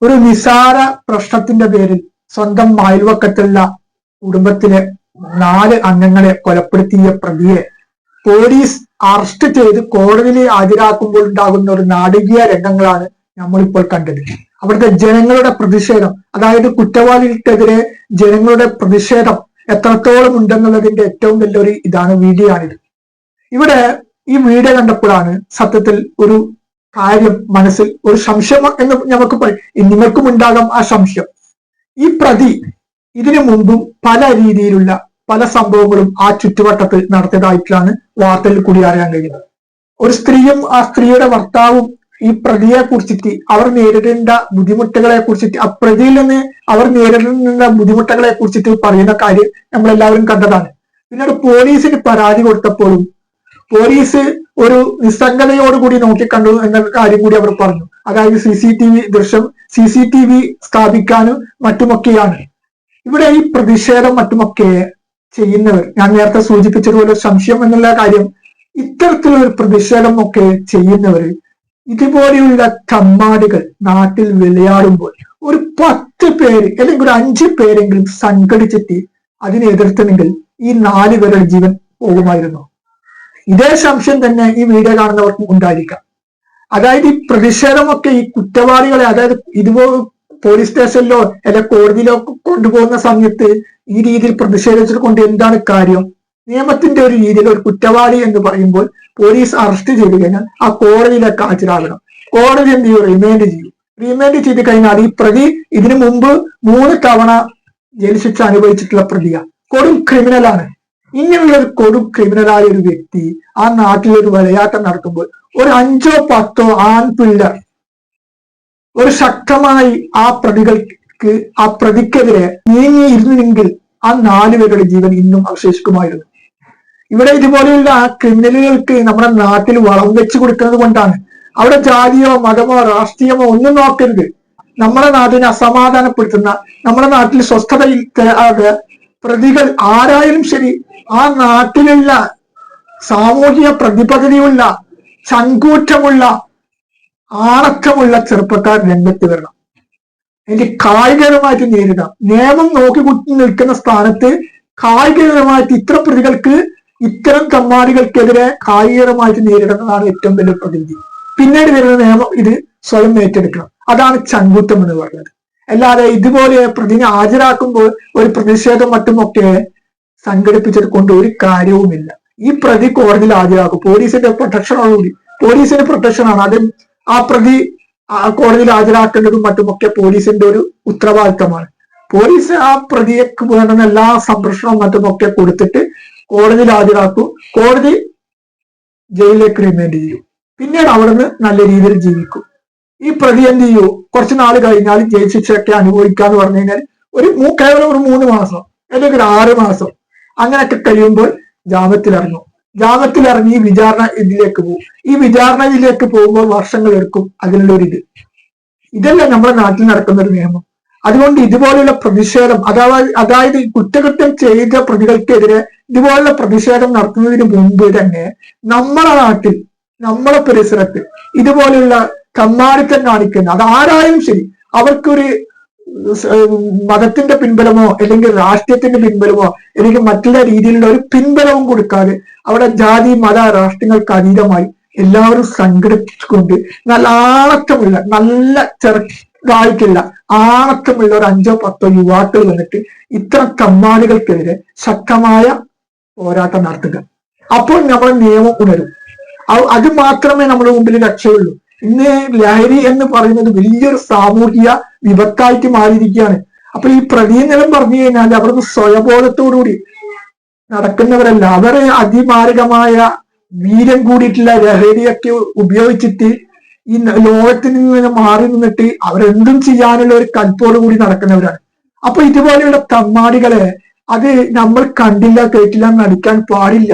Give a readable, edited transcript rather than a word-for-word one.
ഒരു നിസാര പ്രശ്നത്തിന്റെ പേരിൽ സ്വന്തം അയൽവക്കത്തുള്ള കുടുംബത്തിലെ 4 അംഗങ്ങളെ കൊലപ്പെടുത്തിയ പ്രതിയെ പോലീസ് അറസ്റ്റ് ചെയ്ത് കോടതിയിൽ ഹാജരാക്കുമ്പോൾ ഉണ്ടാകുന്ന ഒരു നാടകീയ രംഗങ്ങളാണ് നമ്മളിപ്പോൾ കണ്ടത്. അവിടുത്തെ ജനങ്ങളുടെ പ്രതിഷേധം, അതായത് കുറ്റവാളികൾക്കെതിരെ ജനങ്ങളുടെ പ്രതിഷേധം എത്രത്തോളം ഉണ്ടെന്നുള്ളതിന്റെ ഏറ്റവും വലിയൊരു വീഡിയോ ആണിത്. ഇവിടെ ഈ വീഡിയോ കണ്ടപ്പോഴാണ് സത്യത്തിൽ ഒരു കാര്യം മനസ്സിൽ ഒരു സംശയം എന്ന് നിങ്ങൾക്കും ഉണ്ടാകാം ആ സംശയം. ഈ പ്രതി ഇതിനു മുമ്പും പല രീതിയിലുള്ള പല സംഭവങ്ങളും ആ ചുറ്റുവട്ടത്തിൽ നടത്തിയതായിട്ടാണ് വാർത്തയിൽ കൂടി അറിയാൻ കഴിയുന്നത്. ഒരു സ്ത്രീയും ആ സ്ത്രീയുടെ ഭർത്താവും ഈ പ്രതിയെ കുറിച്ചിട്ട് അവർ നേരിടേണ്ട ബുദ്ധിമുട്ടുകളെ കുറിച്ചിട്ട് ആ പ്രതിയിൽ നിന്ന് അവർ നേരിടേണ്ട ബുദ്ധിമുട്ടുകളെ കുറിച്ചിട്ട് പറയുന്ന കാര്യം നമ്മളെല്ലാവരും കണ്ടതാണ്. പിന്നീട് പോലീസിന് പരാതി കൊടുത്തപ്പോഴും പോലീസ് ഒരു നിസ്സംഗതയോടുകൂടി നോക്കിക്കണ്ടു എന്ന കാര്യം കൂടി അവർ പറഞ്ഞു. അതായത് CCTV സ്ഥാപിക്കാനും മറ്റുമൊക്കെയാണ്. ഇവിടെ ഈ പ്രതിഷേധം മറ്റുമൊക്കെ ചെയ്യുന്നവർ, ഞാൻ നേരത്തെ സൂചിപ്പിച്ചതുപോലെ സംശയം എന്നുള്ള കാര്യം, ഇത്തരത്തിലൊരു പ്രതിഷേധം ഒക്കെ ചെയ്യുന്നവർ ഇതുപോലെയുള്ള ചമ്മാടികൾ നാട്ടിൽ വിളയാടുമ്പോൾ ഒരു 10 പേര് അല്ലെങ്കിൽ ഒരു 5 പേരെങ്കിലും സംഘടിച്ചിട്ട് അതിനെ എതിർത്തുമെങ്കിൽ ഈ 4 പേരുടെ ജീവൻ പോകുമായിരുന്നു. ഇതേ സംശയം തന്നെ ഈ വീഡിയോ കാണുന്നവർക്കും ഉണ്ടായിരിക്കാം. അതായത് ഈ പ്രതിഷേധമൊക്കെ ഈ കുറ്റവാളികളെ, അതായത് ഇതുപോലെ പോലീസ് സ്റ്റേഷനിലോ അല്ലെങ്കിൽ കോടതിയിലോ കൊണ്ടുപോകുന്ന സമയത്ത് ഈ രീതിയിൽ പ്രതിഷേധിച്ചത് കൊണ്ട് എന്താണ് കാര്യം? നിയമത്തിന്റെ ഒരു രീതിയിൽ ഒരു കുറ്റവാളി എന്ന് പറയുമ്പോൾ പോലീസ് അറസ്റ്റ് ചെയ്ത് കഴിഞ്ഞാൽ ആ കോടതിയിലേക്ക് ഹാജരാകണം. കോടതി എന്ത് ചെയ്യും? റിമാൻഡ് ചെയ്ത് കഴിഞ്ഞാൽ ഈ പ്രതി ഇതിനു മുമ്പ് 3 തവണ ജയിൽ ശിക്ഷ അനുഭവിച്ചിട്ടുള്ള പ്രതിയാണ്, കൊടും ക്രിമിനലാണ്. ഇങ്ങനെയുള്ള ഒരു കൊടും ക്രിമിനലായ ഒരു വ്യക്തി ആ നാട്ടിലൊരു വിളയാട്ടം നടത്തുമ്പോൾ ഒരു 5 or 10 ആൺപിള്ളർ ഒരു ശക്തമായി ആ പ്രതിക്കെതിരെ നീങ്ങിയിരുന്നെങ്കിൽ ആ 4 പേരുടെ ജീവൻ ഇന്നും അവശേഷിക്കുമായിരുന്നു. ഇവിടെ ഇതുപോലെയുള്ള ആ ക്രിമിനലുകൾക്ക് നമ്മുടെ നാട്ടിൽ വളം വെച്ച് കൊടുക്കുന്നത് കൊണ്ടാണ്. അവിടെ ജാതിയോ മതമോ രാഷ്ട്രീയമോ ഒന്നും നോക്കരുത്. നമ്മുടെ നാട്ടിനെ അസമാധാനപ്പെടുത്തുന്ന, നമ്മുടെ നാട്ടിൽ സ്വസ്ഥതയില്ലാതെ പ്രതികൾ ആരായാലും ശരി, ആ നാട്ടിലുള്ള സാമൂഹിക പ്രതിബദ്ധതയുള്ള ചങ്കൂറ്റമുള്ള ആണക്കമുള്ള ചെറുപ്പക്കാർ രംഗത്ത് വരണം. എനിക്ക് കായികപരമായിട്ട് നേരിടാം. നിയമം നോക്കി നിൽക്കുന്ന സ്ഥാനത്ത് കായികപരമായിട്ട് ഇത്തരം പ്രതികൾക്ക്, ഇത്തരം കമ്മാടികൾക്കെതിരെ കായികപരമായിട്ട് നേരിടുന്നതാണ് ഏറ്റവും വലിയ പ്രതിനിധി. പിന്നീട് വരുന്ന നിയമം ഇത് സ്വയം ഏറ്റെടുക്കണം. അതാണ് ചങ്കൂറ്റം എന്ന് പറയുന്നത്. അല്ലാതെ ഇതുപോലെ പ്രതിനെ ഹാജരാക്കുമ്പോൾ ഒരു പ്രതിഷേധം മറ്റുമൊക്കെ സംഘടിപ്പിച്ചത് കൊണ്ട് ഒരു കാര്യവുമില്ല. ഈ പ്രതി കോടതിയിൽ ഹാജരാക്കും. പോലീസിന്റെ പ്രൊട്ടക്ഷനോടുകൂടി, പോലീസിന്റെ പ്രൊട്ടക്ഷനാണ് അത്. ആ പ്രതി കോടതിയിൽ ഹാജരാക്കേണ്ടതും മറ്റുമൊക്കെ പോലീസിന്റെ ഒരു ഉത്തരവാദിത്തമാണ്. പോലീസ് ആ പ്രതിക്ക് വേണ്ടുന്ന എല്ലാ സംരക്ഷണവും മറ്റുമൊക്കെ കൊടുത്തിട്ട് കോടതിയിൽ ഹാജരാക്കും. കോടതി ജയിലിലേക്ക് റിമാൻഡ് ചെയ്യും. പിന്നീട് അവിടുന്ന് നല്ല രീതിയിൽ ജീവിക്കും. ഈ പ്രതി എന്ത് ചെയ്യൂ? കുറച്ച് നാൾ കഴിഞ്ഞാൽ ജയിൽ ശിക്ഷയൊക്കെ അനുഭവിക്കാന്ന് പറഞ്ഞു കഴിഞ്ഞാൽ കേവലം ഒരു 3 മാസം അല്ലെങ്കിൽ ഒരു 6 മാസം അങ്ങനെയൊക്കെ കഴിയുമ്പോൾ ജാമ്യത്തിലിറങ്ങും. ജാമ്യത്തിലിറങ്ങി ഈ വിചാരണ ഇതിലേക്ക് പോകും. ഈ വിചാരണ ഇതിലേക്ക് പോകുമ്പോൾ വർഷങ്ങൾ എടുക്കും. അതിനുള്ളൊരിത് ഇതല്ല നമ്മുടെ നാട്ടിൽ നടക്കുന്ന ഒരു നിയമം. അതുകൊണ്ട് ഇതുപോലുള്ള പ്രതിഷേധം, അതായത് കുറ്റകൃത്യം ചെയ്ത പ്രതികൾക്കെതിരെ ഇതുപോലുള്ള പ്രതിഷേധം നടത്തുന്നതിന് മുമ്പ് തന്നെ നമ്മുടെ നാട്ടിൽ, നമ്മുടെ പരിസരത്ത് ഇതുപോലുള്ള കമ്മാടിത്തം കാണിക്കുന്ന, അത് ആരായാലും ശരി, അവർക്കൊരു മതത്തിന്റെ പിൻബലമോ അല്ലെങ്കിൽ രാഷ്ട്രീയത്തിന്റെ പിൻബലമോ അല്ലെങ്കിൽ മറ്റുള്ള രീതിയിലുള്ള ഒരു പിൻബലവും കൊടുക്കാതെ അവിടെ ജാതി മത രാഷ്ട്രീയങ്ങൾക്ക് അതീതമായി എല്ലാവരും സംഘടിപ്പിച്ചുകൊണ്ട് നല്ല ആണക്കമുള്ള, നല്ല ചെറുതായിട്ടുള്ള ആണക്കമുള്ള ഒരു 5 or 10 യുവാക്കൾ വന്നിട്ട് ഇത്തരം കമ്മാടികൾക്കെതിരെ ശക്തമായ പോരാട്ടം നടത്തുക. അപ്പോൾ നമ്മൾ നിയമം ഉണരും. അത് മാത്രമേ നമ്മുടെ മുമ്പിൽ രക്ഷയുള്ളൂ. ഇന്ന് ലഹരി എന്ന് പറയുന്നത് വലിയൊരു സാമൂഹിക വിപത്തായിട്ട് മാറിയിരിക്കുകയാണ്. അപ്പൊ ഈ പ്രതിനിധം പറഞ്ഞു കഴിഞ്ഞാൽ അവർക്ക് സ്വയബോധത്തോടുകൂടി നടക്കുന്നവരല്ല. അവരെ അതിമാരകമായ വീര്യം കൂടിയിട്ടുള്ള ലഹരിയൊക്കെ ഉപയോഗിച്ചിട്ട് ഈ ലോകത്തിൽ നിന്ന് മാറി നിന്നിട്ട് അവരെന്തും ചെയ്യാനുള്ള ഒരു കൽപ്പോട് കൂടി നടക്കുന്നവരാണ്. അപ്പൊ ഇതുപോലെയുള്ള തമ്മാടികളെ അത് നമ്മൾ കണ്ടില്ല കേട്ടില്ല നടിക്കാൻ പാടില്ല.